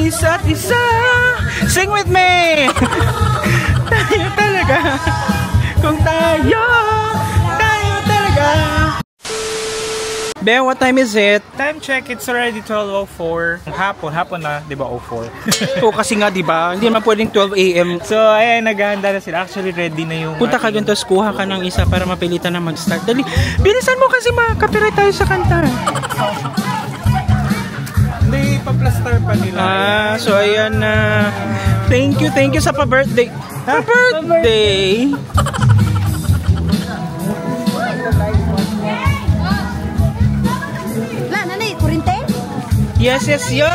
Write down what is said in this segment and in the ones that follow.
isa't isa. Sing with me! Tayo talaga. Kung tayo talaga. Be, what time is it? Time check, it's already 12:04. Hapon na, di ba 04? O kasi nga, di ba? Hindi naman pwedeng 12 AM. So, ayan, naghahanda na sila. Actually, ready na yung... Punta ka dun, tapos kuha ka ng isa para mapilitan na mag-start. Dali, bilisan mo kasi makapiright tayo sa kanta. Hindi, pa-plaster pa nila. So ayan na. Thank you sa pa-birthday. Pa-birthday! Yes, yo!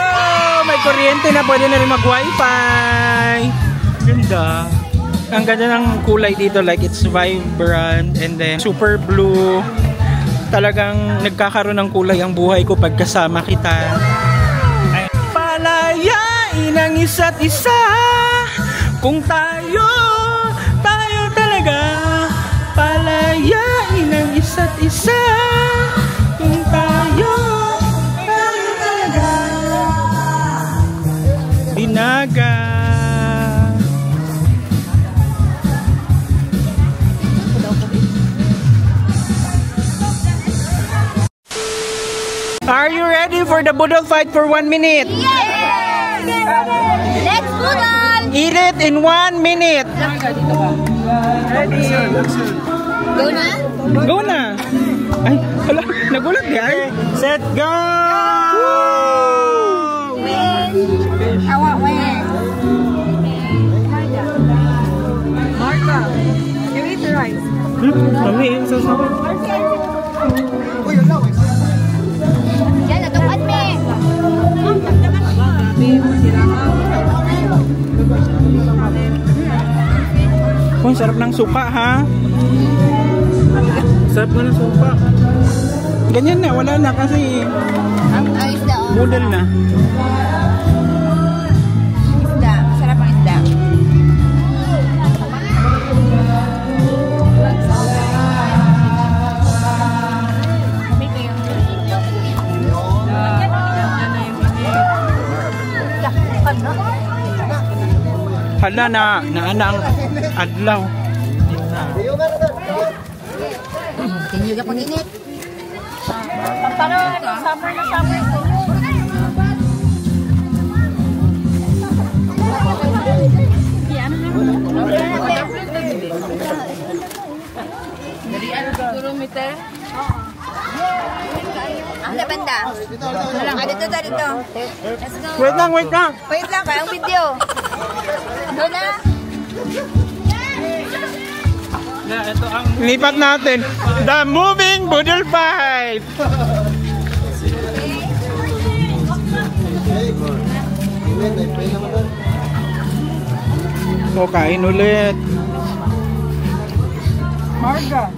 May kuryente na, pwede na rin mag-wifi. Ganda. Ang ganda ng kulay dito, like it's vibrant and then super blue. Talagang nagkakaroon ng kulay ang buhay ko pagkasama kita. Palayain ang isa't isa. Kung tayo talaga. Palayain ang isa't isa. Kung tayo talaga. Binaga. Are you ready for the budol fight for 1 minute? Yes! Let's budol! Eat it in 1 minute. Ready. Go na? Go na. Ay, wala. Nagulat niya. Set, go! I want win. Martha, you eat the rice. Kami, sasabi. Yan, nagkapat me. Oh, sarap ng suka, ha? Sarap na ng suka. Ganyan na, wala na kasi Isda, oh. budol na. Isda, sarap ang isda. Hala na ang adlaw. Tingnan ka pag-init. Pampano, summer na summer. Ang labanda. Dito. Let's go. Wait lang. Wait lang, kayang video. Doon na. Ito ang... Lipat natin. The moving budol fight. O, kain ulit. Marga.